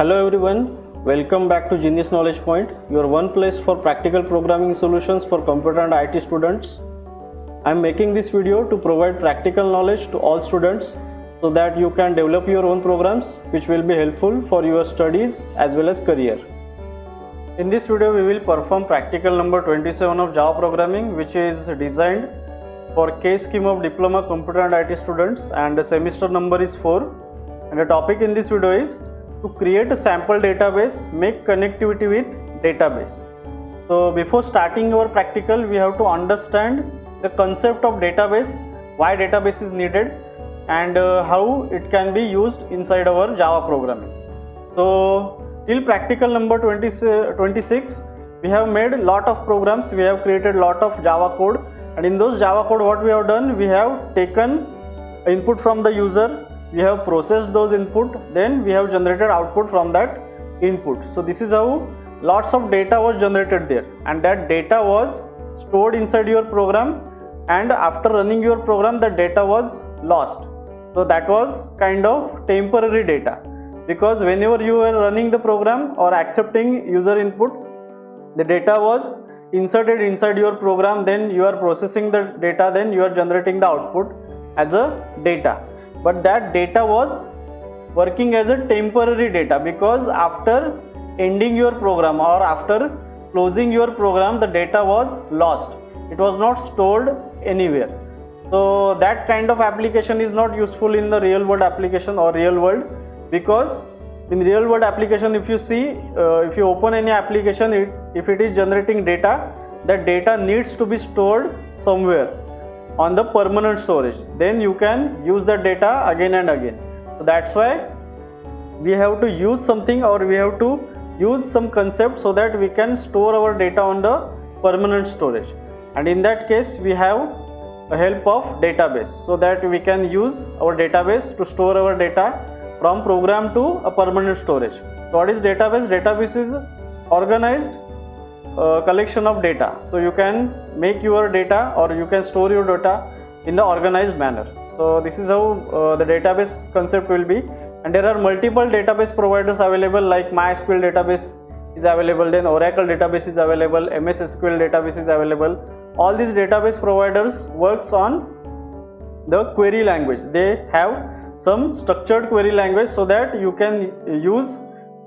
Hello everyone, welcome back to Genius Knowledge Point, your one place for practical programming solutions for computer and IT students. I am making this video to provide practical knowledge to all students so that you can develop your own programs which will be helpful for your studies as well as career. In this video we will perform practical number 27 of Java programming, which is designed for case scheme of Diploma Computer and IT students, and the semester number is 4, and the topic in this video is to create a sample database, make connectivity with database. So before starting our practical, we have to understand the concept of database, why database is needed, and how it can be used inside our Java programming. So till practical number 26, we have made a lot of programs, we have created a lot of Java code, and in those Java code what we have done, we have taken input from the user, we have processed those input, then we have generated output from that input. So this is how lots of data was generated there, and that data was stored inside your program, and after running your program the data was lost. So that was kind of temporary data, because whenever you were running the program or accepting user input, the data was inserted inside your program, then you are processing the data, then you are generating the output as a data. But that data was working as a temporary data, because after ending your program or after closing your program, the data was lost. It was not stored anywhere. So that kind of application is not useful in the real world application or real world, because in real world application, if you see, if you open any application, if it is generating data, that data needs to be stored somewhere on the permanent storage, then you can use that data again and again. So that's why we have to use something, or we have to use some concept so that we can store our data on the permanent storage, and in that case we have a help of database, so that we can use our database to store our data from program to a permanent storage. So what is database? Database is organized collection of data. So you can make your data, or you can store your data in the organized manner. So this is how the database concept will be, and there are multiple database providers available, like MySQL database is available, then Oracle database is available, MS SQL database is available. All these database providers works on the query language. They have some structured query language so that you can use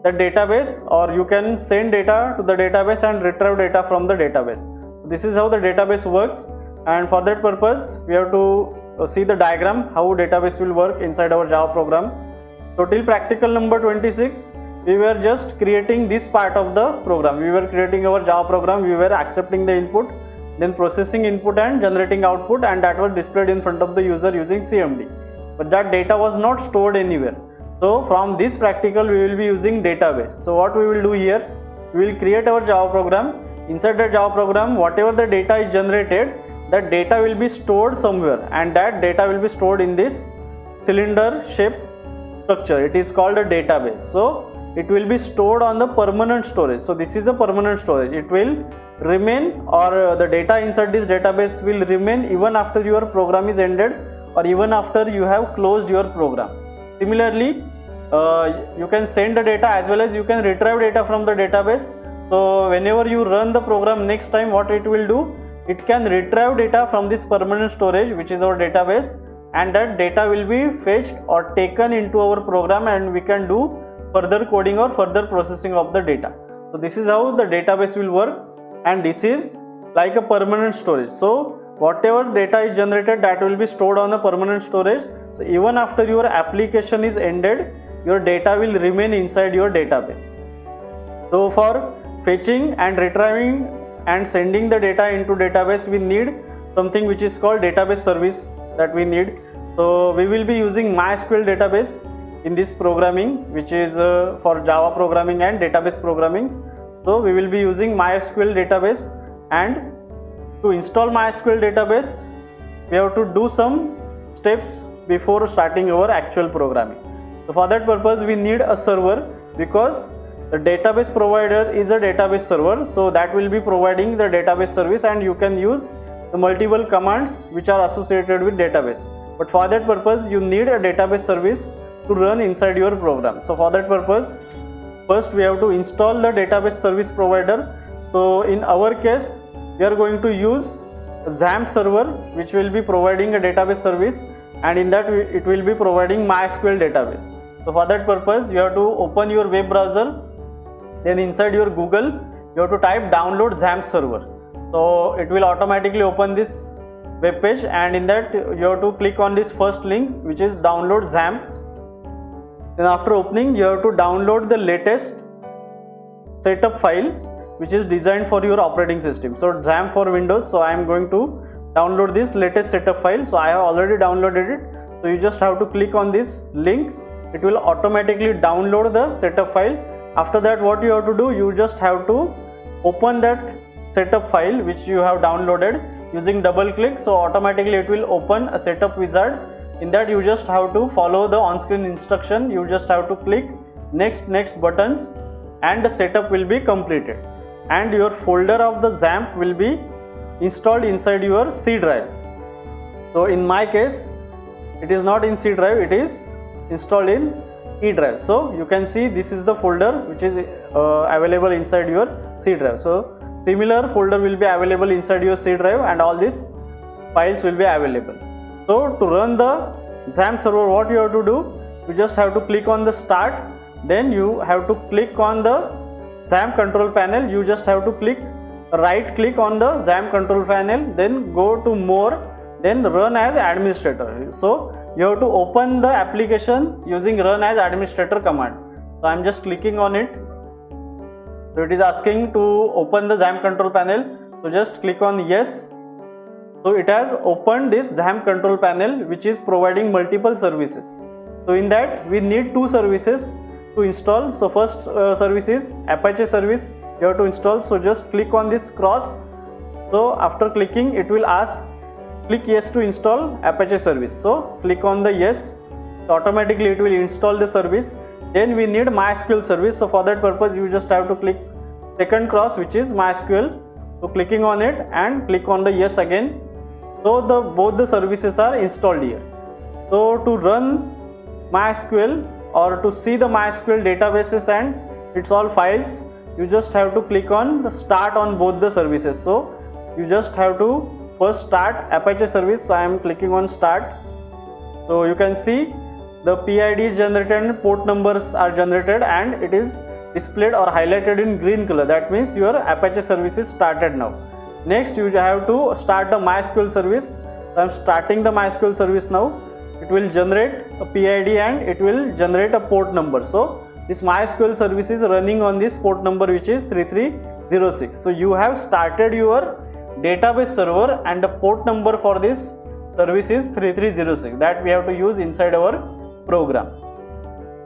the database, or you can send data to the database and retrieve data from the database. This is how the database works, and for that purpose we have to see the diagram how database will work inside our Java program. So till practical number 26, we were just creating this part of the program. We were creating our Java program, we were accepting the input, then processing input and generating output, and that was displayed in front of the user using CMD. But that data was not stored anywhere. So from this practical we will be using database. So what we will do here, we will create our Java program. Inside the Java program, whatever the data is generated, that data will be stored somewhere, and that data will be stored in this cylinder shape structure. It is called a database. So it will be stored on the permanent storage. So this is a permanent storage. It will remain, or the data inside this database will remain even after your program is ended, or even after you have closed your program. Similarly, you can send the data as well as you can retrieve data from the database. So whenever you run the program next time, what it will do, it can retrieve data from this permanent storage, which is our database, and that data will be fetched or taken into our program, and we can do further coding or further processing of the data. So this is how the database will work, and this is like a permanent storage. So whatever data is generated, that will be stored on the permanent storage. So even after your application is ended, your data will remain inside your database. So for fetching and retrieving and sending the data into database, we need something which is called database service that we need. So we will be using MySQL database in this programming, which is for Java programming and database programming. So we will be using MySQL database, and to install MySQL database we have to do some steps before starting our actual programming. So for that purpose we need a server, because the database provider is a database server, so that will be providing the database service, and you can use the multiple commands which are associated with database. But for that purpose you need a database service to run inside your program. So for that purpose first we have to install the database service provider. So in our case we are going to use XAMPP server, which will be providing a database service, and in that it will be providing MySQL database. So for that purpose you have to open your web browser, then inside your Google you have to type download XAMPP server. So it will automatically open this web page, and in that you have to click on this first link, which is download XAMPP. Then after opening you have to download the latest setup file which is designed for your operating system. So XAMPP for Windows, so I am going to download this latest setup file. So I have already downloaded it. So you just have to click on this link, it will automatically download the setup file. After that what you have to do, you just have to open that setup file which you have downloaded using double click. So automatically it will open a setup wizard. In that you just have to follow the on-screen instruction. You just have to click next buttons and the setup will be completed, and your folder of the XAMPP will be installed inside your C drive. So in my case it is not in C drive, it is installed in E drive. So you can see this is the folder which is available inside your C drive. So similar folder will be available inside your C drive, and all these files will be available. So to run the XAMPP server, what you have to do, you just have to click on the start, then you have to click on the XAMPP control panel. You just have to right click on the XAMPP control panel, then go to more, then run as administrator. So you have to open the application using run as administrator command. So I am just clicking on it. So it is asking to open the XAMPP control panel. So just click on yes. So it has opened this XAMPP control panel which is providing multiple services. So in that we need two services to install. So first service is Apache service you have to install. So just click on this cross. So after clicking it will ask click yes to install Apache service. So click on the yes. So automatically it will install the service. Then we need MySQL service. So for that purpose you just have to click second cross, which is MySQL. So clicking on it and click on the yes again. So both the services are installed here. So to run MySQL or to see the MySQL databases and its all files, you just have to click on the start on both the services. So you just have to first start Apache service. So I am clicking on start. So you can see the PID is generated and port numbers are generated, and it is displayed or highlighted in green color. That means your Apache service is started now. Next you have to start the MySQL service. So I am starting the MySQL service now. It will generate a PID and it will generate a port number. So this MySQL service is running on this port number which is 3306. So you have started your database server and the port number for this service is 3306 that we have to use inside our program.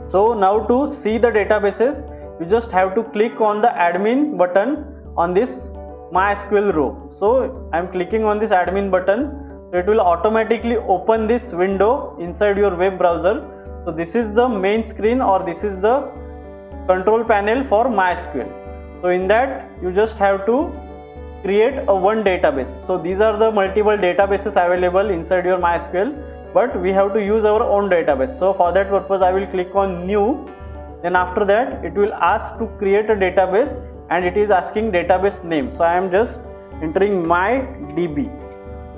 So now to see the databases, you just have to click on the admin button on this MySQL row. So I am clicking on this admin button. So it will automatically open this window inside your web browser. So this is the main screen, or this is the control panel for MySQL. So in that you just have to create a one database. So these are the multiple databases available inside your MySQL, but we have to use our own database. So for that purpose I will click on new. Then after that it will ask to create a database, and it is asking database name. So I am just entering MyDB.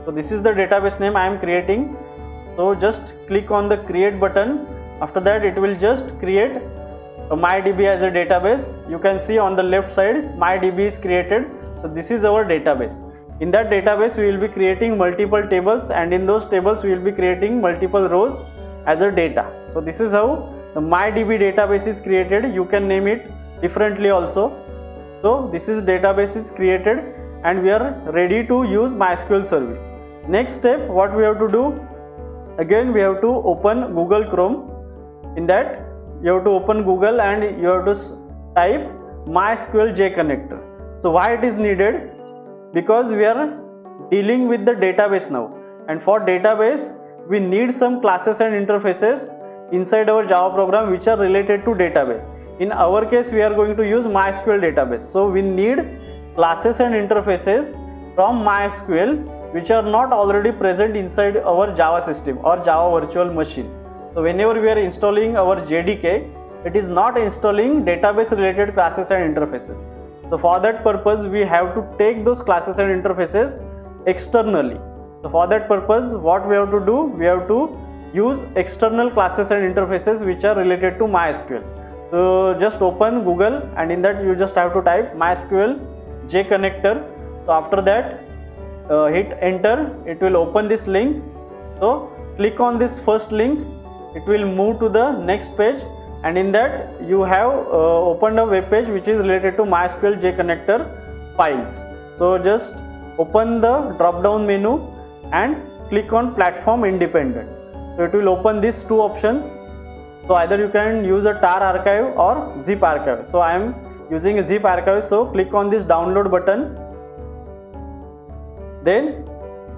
So this is the database name I am creating. So just click on the create button. After that it will just create a MyDB as a database. You can see on the left side MyDB is created. So this is our database. In that database we will be creating multiple tables, and in those tables we will be creating multiple rows as a data. So this is how the MyDB database is created. You can name it differently also. So this is database is created and we are ready to use MySQL service. Next step, what we have to do, again we have to open Google Chrome. In that you have to open Google and you have to type MySQL J connector. So why it is needed? Because we are dealing with the database now, and for database we need some classes and interfaces inside our Java program which are related to database. In our case we are going to use MySQL database. So we need classes and interfaces from MySQL which are not already present inside our Java system or Java virtual machine. So whenever we are installing our JDK, it is not installing database related classes and interfaces. So for that purpose we have to take those classes and interfaces externally. So for that purpose what we have to do, we have to use external classes and interfaces which are related to MySQL. So just open Google and in that you just have to type MySQL JConnector. So after that hit enter, it will open this link. So click on this first link, it will move to the next page, and in that you have opened a web page which is related to MySQL JConnector files. So just open the drop down menu and click on platform independent. So it will open these two options. So either you can use a tar archive or zip archive. So I am using a zip archive, so click on this download button. Then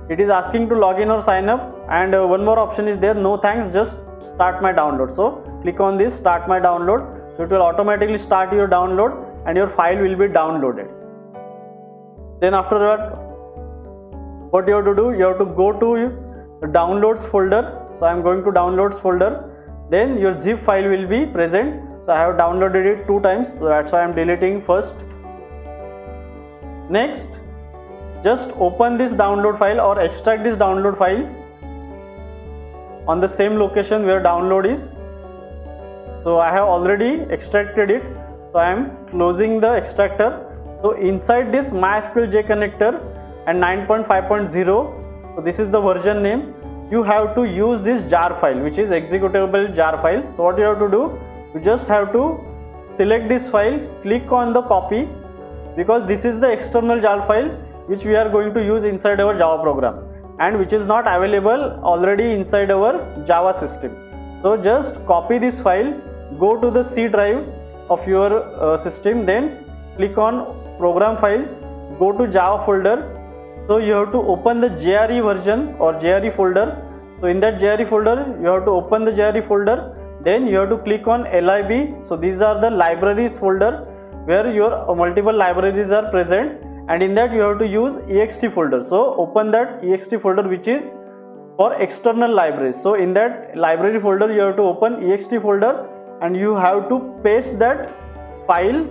it is asking to log in or sign up, and one more option is there, no thanks, just start my download. So click on this start my download. So it will automatically start your download and your file will be downloaded. Then after that what you have to do, you have to go to the downloads folder. So I am going to downloads folder. Then your zip file will be present. So I have downloaded it 2 times, so that's why I am deleting first. Next, just open this download file or extract this download file on the same location where download is. So I have already extracted it, so I am closing the extractor. So inside this MySQL JConnector and 9.5.0, so this is the version name, you have to use this jar file, which is executable jar file. So what you have to do, you just have to select this file, click on the copy, because this is the external jar file which we are going to use inside our Java program and which is not available already inside our Java system. So just copy this file, go to the C drive of your system, then click on program files, go to Java folder. So you have to open the JRE version or JRE folder. So in that JRE folder you have to open the JRE folder, then you have to click on LIB. So these are the libraries folder where your multiple libraries are present, and in that you have to use ext folder. So open that ext folder which is for external libraries. So in that library folder you have to open ext folder and you have to paste that file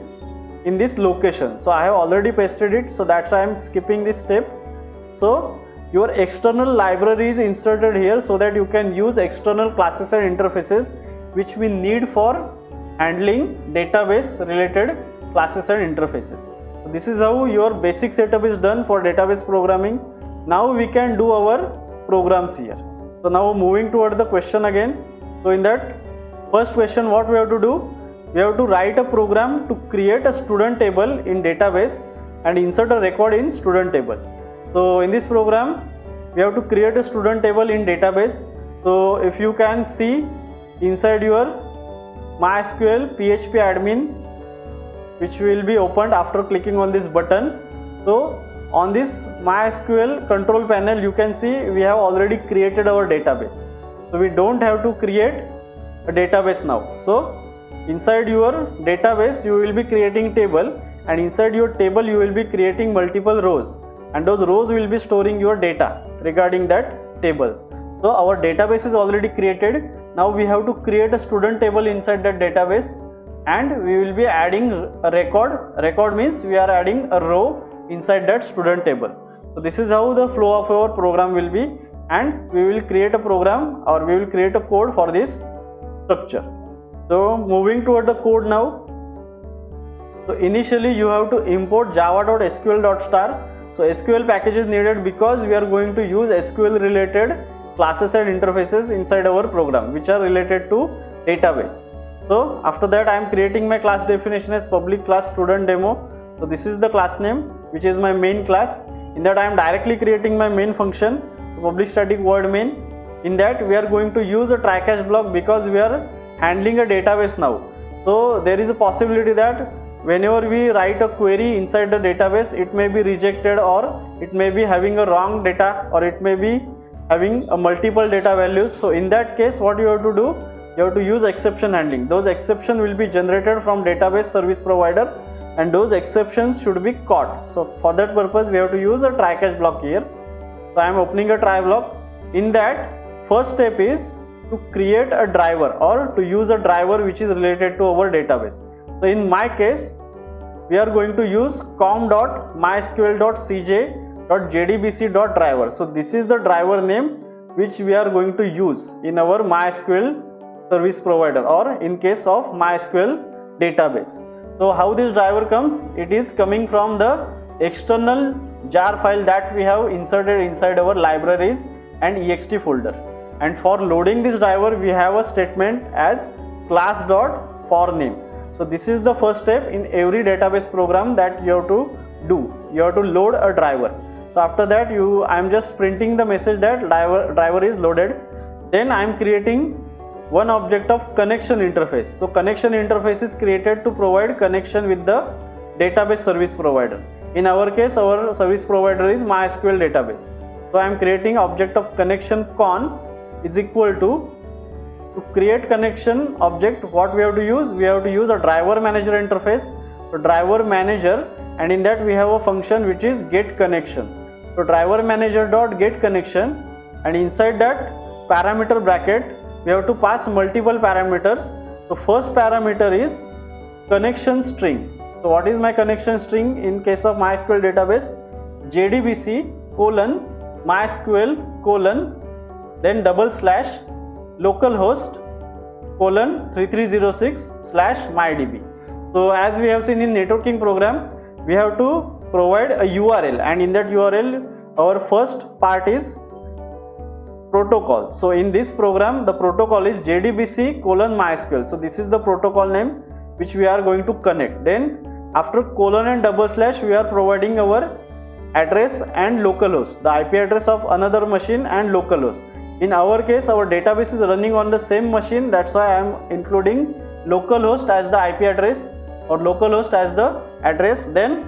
in this location. So I have already pasted it, so that's why I am skipping this step. So your external library is inserted here so that you can use external classes and interfaces which we need for handling database related classes and interfaces. So this is how your basic setup is done for database programming. Now we can do our programs here. So now moving toward the question again. So in that first question, what we have to do, we have to write a program to create a student table in database and insert a record in student table. So in this program we have to create a student table in database. So if you can see inside your MySQL PHP admin, which will be opened after clicking on this button. So on this MySQL control panel you can see we have already created our database. So we don't have to create a database now. So inside your database you will be creating table, and inside your table you will be creating multiple rows, and those rows will be storing your data regarding that table. So our database is already created. Now we have to create a student table inside that database, and we will be adding a record. Record means we are adding a row inside that student table. So this is how the flow of our program will be, and we will create a program or we will create a code for this structure. So moving toward the code now. So initially you have to import java.sql.star. So SQL package is needed because we are going to use SQL related classes and interfaces inside our program which are related to database. So after that I am creating my class definition as public class student demo. So this is the class name which is my main class. In that I am directly creating my main function. So public static void main. In that we are going to use a try catch block because we are handling a database now. So there is a possibility that whenever we write a query inside the database, it may be rejected, or it may be having a wrong data, or it may be having a multiple data values. So in that case what you have to do, you have to use exception handling. Those exceptions will be generated from database service provider, and those exceptions should be caught. So for that purpose we have to use a try catch block here. So I am opening a try block. In that first step is to create a driver or to use a driver which is related to our database. So in my case, we are going to use com.mysql.cj.jdbc.driver. So this is the driver name which we are going to use in our MySQL service provider or in case of MySQL database. So how this driver comes? It is coming from the external jar file that we have inserted inside our libraries and ext folder. And for loading this driver, we have a statement as class.forName. So this is the first step in every database program that you have to do. You have to load a driver. So after that, I am just printing the message that driver is loaded. Then I am creating one object of connection interface. So connection interface is created to provide connection with the database service provider. In our case, our service provider is MySQL database. So I am creating object of connection con is equal to create connection object. What we have to use? We have to use a driver manager interface. So driver manager, and in that we have a function which is get connection. So driver manager dot get connection, and inside that parameter bracket we have to pass multiple parameters. So first parameter is connection string. So what is my connection string in case of MySQL database? JDBC colon MySQL colon then double slash localhost colon 3306 slash mydb. So as we have seen in networking program, we have to provide a URL, and in that URL our first part is protocol. So in this program the protocol is JDBC colon MySQL. So this is the protocol name which we are going to connect. Then after colon and double slash we are providing our address and localhost, the IP address of another machine and localhost. In our case, our database is running on the same machine, that's why I am including localhost as the IP address or localhost as the address, then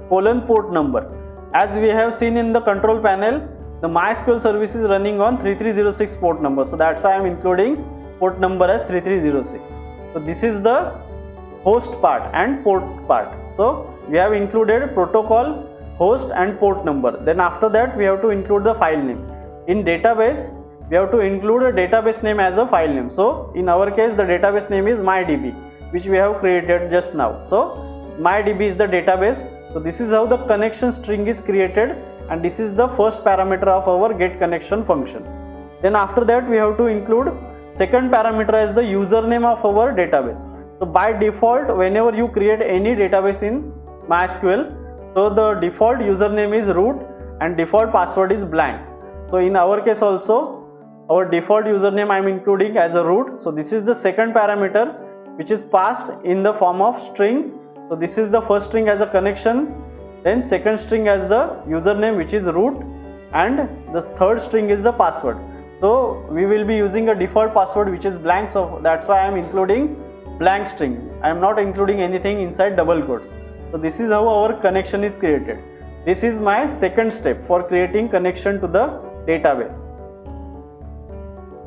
colon port number. As we have seen in the control panel, the MySQL service is running on 3306 port number, so that's why I am including port number as 3306. So this is the host part and port part. So we have included protocol, host and port number. Then after that we have to include the file name. In database, we have to include a database name as a file name. So in our case, the database name is mydb, which we have created just now. So mydb is the database. So this is how the connection string is created, and this is the first parameter of our get connection function. Then after that we have to include second parameter as the username of our database. So by default, whenever you create any database in MySQL, so the default username is root and default password is blank. So in our case also, our default username I am including as a root. So this is the second parameter which is passed in the form of string. So this is the first string as a connection, then second string as the username which is root, and the third string is the password. So we will be using a default password which is blank, so that's why I am including blank string. I am not including anything inside double quotes. So this is how our connection is created. This is my second step for creating connection to the database.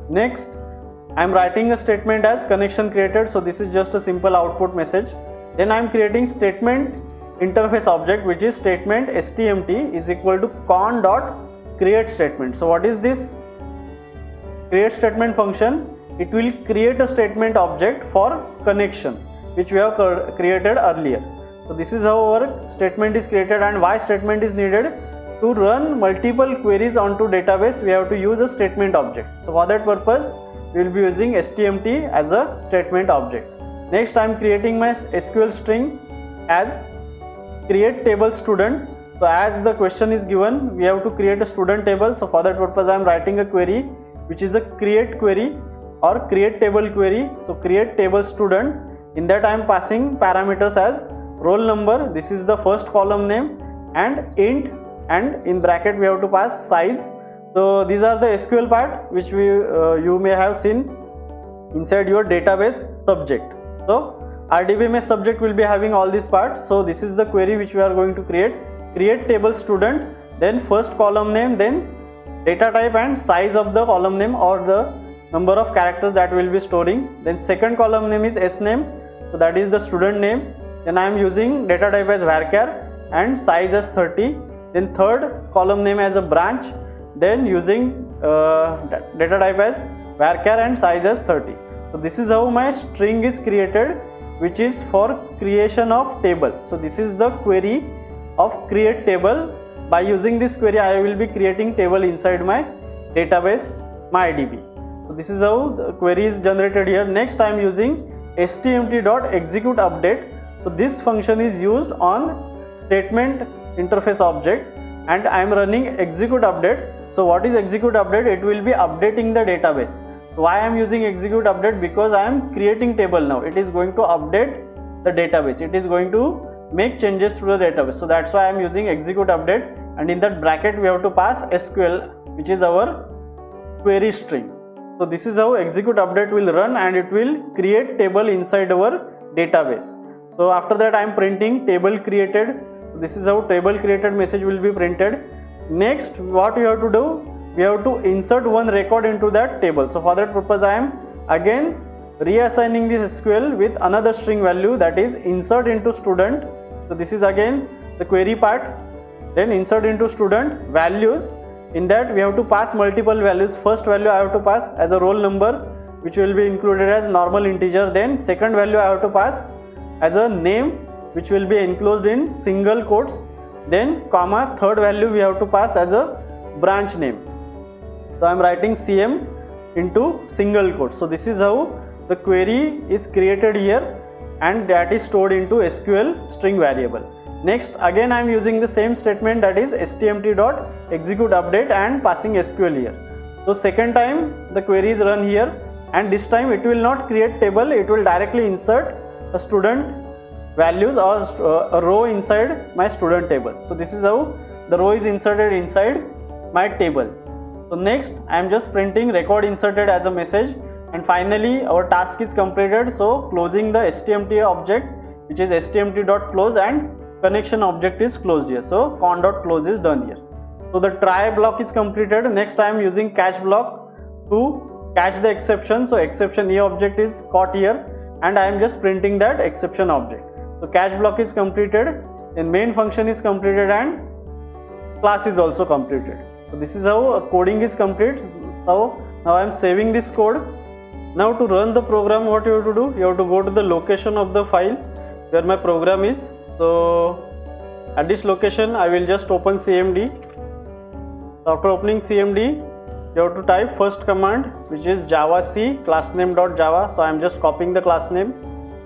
Next, I am writing a statement as connection created. So this is just a simple output message. Then I am creating statement interface object, which is statement stmt is equal to con.create statement. So what is this create statement function? It will create a statement object for connection which we have created earlier. So this is how our statement is created, and why statement is needed? To run multiple queries onto database, we have to use a statement object. So for that purpose, we will be using stmt as a statement object. Next, I am creating my SQL string as create table student. So as the question is given, we have to create a student table. So for that purpose, I am writing a query which is a create query or create table query. So create table student. In that I am passing parameters as roll number, this is the first column name, and int, and in bracket we have to pass size. So these are the SQL part which you may have seen inside your database subject. So our DBMS subject will be having all these parts. So this is the query which we are going to create table student, then first column name, then data type and size of the column name or the number of characters that we will be storing. Then second column name is sname, so that is the student name. Then I am using data type as varchar and size as 30. Then third column name as a branch, then using data type as varchar and size as 30. So this is how my string is created, which is for creation of table. So this is the query of create table. By using this query, I will be creating table inside my database MyDB. So this is how the query is generated here. Next, I am using stmt.executeUpdate. So this function is used on statement interface object, and I am running execute update. So what is execute update? It will be updating the database. Why I am using execute update? Because I am creating table now. It is going to update the database. It is going to make changes to the database. So that's why I am using execute update, and in that bracket we have to pass SQL, which is our query string. So this is how execute update will run, and it will create table inside our database. So after that I am printing table created. This is how table created message will be printed. Next, what we have to do, we have to insert one record into that table. So for that purpose I am again reassigning this SQL with another string value, that is insert into student. So this is again the query part. Then insert into student values. In that we have to pass multiple values. First value I have to pass as a roll number, which will be included as normal integer. Then second value I have to pass as a name, which will be enclosed in single quotes. Then comma, third value we have to pass as a branch name. So I am writing CM into single quotes. So this is how the query is created here, and that is stored into SQL string variable. Next, again I am using the same statement, that is stmt.executeUpdate, and passing SQL here. So second time the query is run here, and this time it will not create table, it will directly insert a student values or a row inside my student table. So this is how the row is inserted inside my table. So next I am just printing record inserted as a message, and finally our task is completed. So closing the stmt object, which is stmt.close, and connection object is closed here. So con.close is done here. So the try block is completed. Next I am using catch block to catch the exception. So exception E object is caught here, and I am just printing that exception object. So catch block is completed, then main function is completed, and class is also completed. So this is how coding is complete. So now I am saving this code. Now to run the program, what you have to do, you have to go to the location of the file where my program is. So at this location I will just open CMD. After opening CMD, you have to type first command, which is javac classname.java. So I am just copying the class name,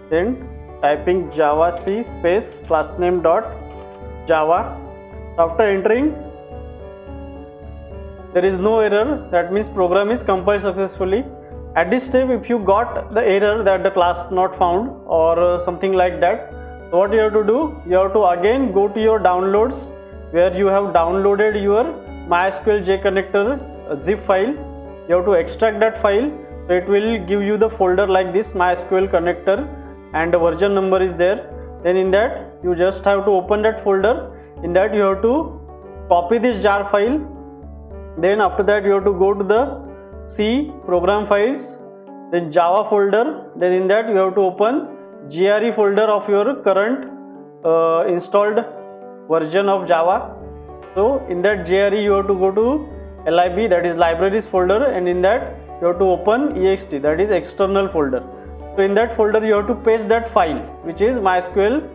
then typing javac space classname.java. After entering, there is no error, that means program is compiled successfully. At this step, if you got the error that the class not found or something like that, so what you have to do, you have to again go to your downloads where you have downloaded your MySQL JConnector zip file. You have to extract that file. So it will give you the folder like this, MySQL connector, and the version number is there. Then in that you just have to open that folder. In that you have to copy this jar file. Then after that you have to go to the C program files, then Java folder. Then in that you have to open GRE folder of your current installed version of Java. So in that GRE you have to go to LIB, that is libraries folder, and in that you have to open EXT, that is external folder. So in that folder you have to paste that file, which is MySQL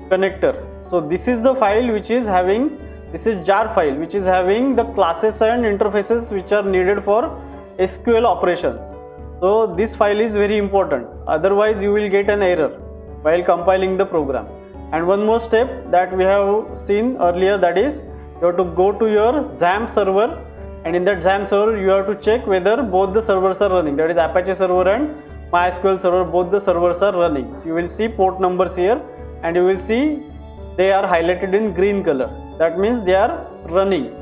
connector. So this is the file which is having, this is jar file which is having the classes and interfaces which are needed for SQL operations. So this file is very important, otherwise you will get an error while compiling the program. And one more step that we have seen earlier, that is you have to go to your XAMPP server, and in that XAMPP server you have to check whether both the servers are running, that is Apache server and MySQL server, both the servers are running. So you will see port numbers here, and you will see they are highlighted in green color, that means they are running.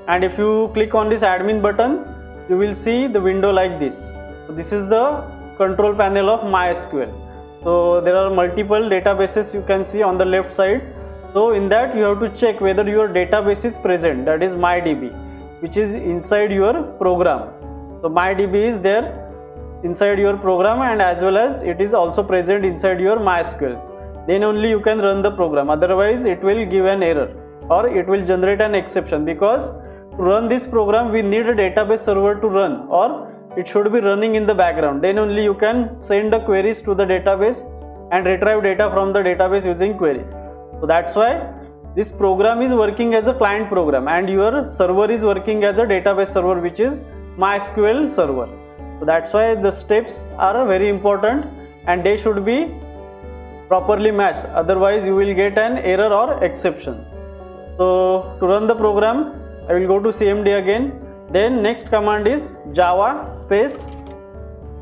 And if you click on this admin button, you will see the window like this. So this is the control panel of MySQL. So there are multiple databases you can see on the left side. So in that you have to check whether your database is present, that is MyDB, which is inside your program. So MyDB is there inside your program, and as well as it is also present inside your MySQL. Then only you can run the program, otherwise it will give an error or it will generate an exception, because to run this program we need a database server to run, or it should be running in the background. Then only you can send the queries to the database and retrieve data from the database using queries. So that's why this program is working as a client program and your server is working as a database server, which is MySQL server. So that's why the steps are very important and they should be properly matched, otherwise you will get an error or exception. So to run the program, I will go to CMD again. Then next command is java space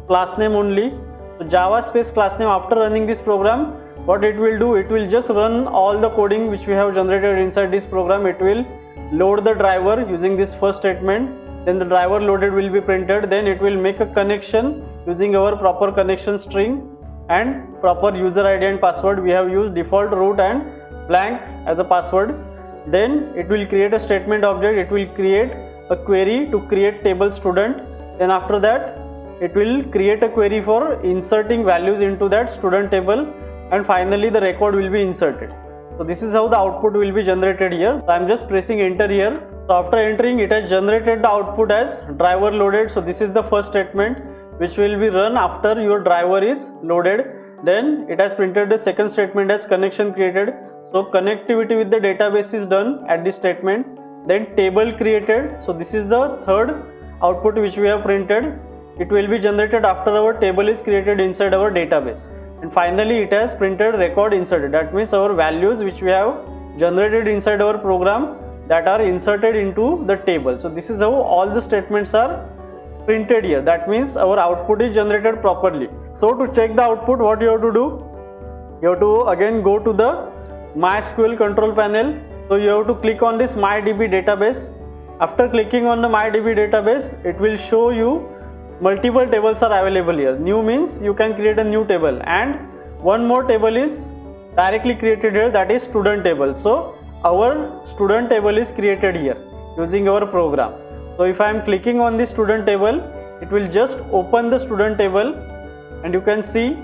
class name only. So java space class name, after running this program, what it will do, it will just run all the coding which we have generated inside this program. It will load the driver using this first statement, then the driver loaded will be printed, then it will make a connection using our proper connection string and proper user ID and password. We have used default root and blank as a password. Then it will create a statement object, it will create a query to create table student. Then after that it will create a query for inserting values into that student table, and finally the record will be inserted. So this is how the output will be generated here. So I am just pressing enter here. So after entering, it has generated the output as driver loaded. So this is the first statement which will be run after your driver is loaded. Then it has printed the second statement as connection created. So connectivity with the database is done at this statement. Then table created. So this is the third output which we have printed. It will be generated after our table is created inside our database. And finally it has printed record inserted. That means our values which we have generated inside our program that are inserted into the table. So this is how all the statements are printed here. That means our output is generated properly. So to check the output, what you have to do, you have to again go to the MySQL control panel. So you have to click on this MyDB database. After clicking on the MyDB database, it will show you multiple tables are available here. New means you can create a new table, and one more table is directly created here, that is student table. So our student table is created here using our program. So if I am clicking on the student table, it will just open the student table and you can see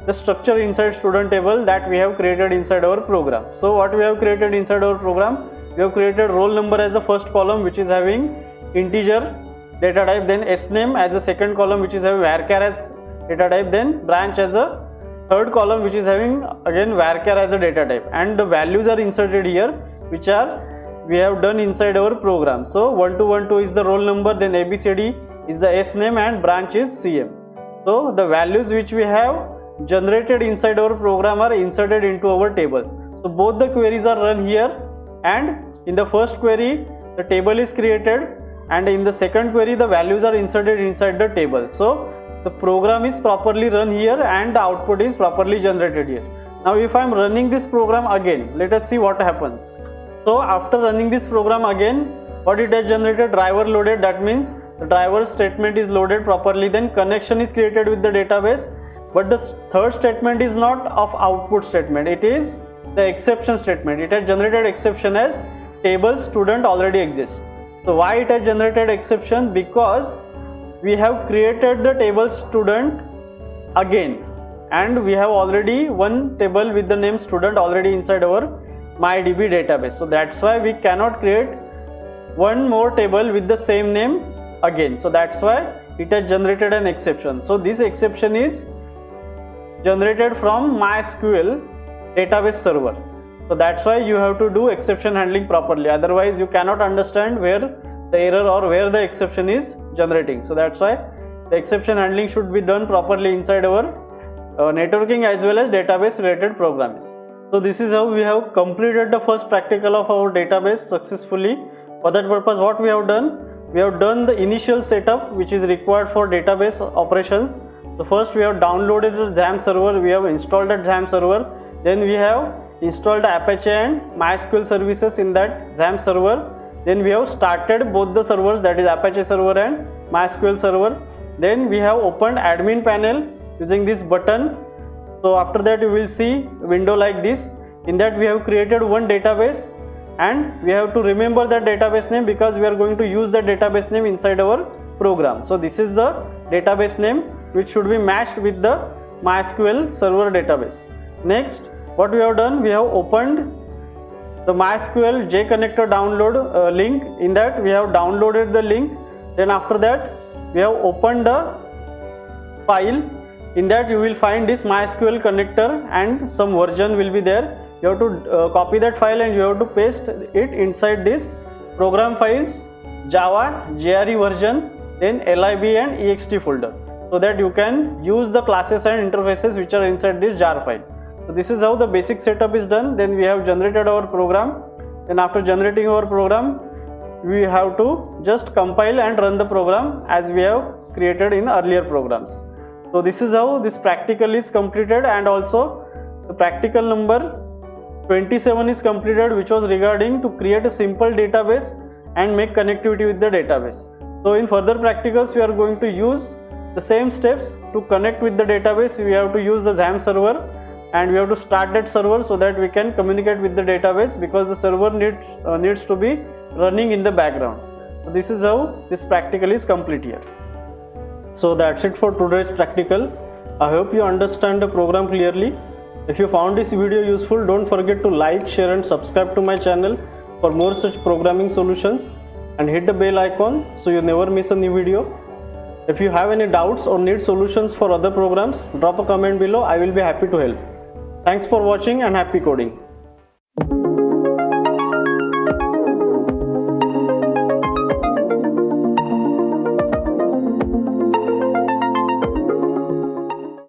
the structure inside student table that we have created inside our program. So what we have created inside our program, we have created roll number as the first column which is having integer data type, then sname as a second column which is having varchar as data type, then branch as a third column which is having again varchar as a data type, and the values are inserted here which are we have done inside our program. So 1212 is the roll number, then ABCD is the sname and branch is CM. So the values which we have generated inside our program are inserted into our table. So both the queries are run here, and in the first query the table is created, and in the second query the values are inserted inside the table. So the program is properly run here and the output is properly generated here. Now if I am running this program again, let us see what happens. So after running this program again, what it has generated, driver loaded, that means the driver statement is loaded properly, then connection is created with the database. But the third statement is not of output statement, it is the exception statement. It has generated exception as table student already exists. So why it has generated exception? Because we have created the table student again, and we have already one table with the name student already inside our MyDB database. So that's why we cannot create one more table with the same name again. So that's why it has generated an exception. So this exception is generated from MySQL database server. So that's why you have to do exception handling properly, otherwise you cannot understand where the error or where the exception is generating. So that's why the exception handling should be done properly inside our networking as well as database related programs. So this is how we have completed the first practical of our database successfully. For that purpose, what we have done, we have done the initial setup which is required for database operations. So first we have downloaded the XAMPP server, we have installed the XAMPP server, then we have installed Apache and MySQL services in that XAMPP server. Then we have started both the servers, that is Apache server and MySQL server. Then we have opened admin panel using this button. So after that you will see a window like this. In that we have created one database, and we have to remember that database name because we are going to use that database name inside our program. So this is the database name which should be matched with the MySQL server database. Next, what we have done, we have opened the MySQL JConnector download link. In that we have downloaded the link. Then after that we have opened the file. In that you will find this MySQL connector and some version will be there. You have to copy that file and you have to paste it inside this program files, Java, JRE version, then lib and ext folder, so that you can use the classes and interfaces which are inside this jar file. So this is how the basic setup is done. Then we have generated our program. Then after generating our program, we have to just compile and run the program as we have created in earlier programs. So this is how this practical is completed, and also the practical number 27 is completed, which was regarding to create a simple database and make connectivity with the database. So in further practicals we are going to use the same steps to connect with the database. We have to use the XAMPP server and we have to start that server so that we can communicate with the database, because the server needs to be running in the background. So this is how this practical is complete here. So that's it for today's practical. I hope you understand the program clearly. If you found this video useful, don't forget to like, share and subscribe to my channel for more such programming solutions, and hit the bell icon so you never miss a new video. If you have any doubts or need solutions for other programs, drop a comment below. I will be happy to help. Thanks for watching and happy coding.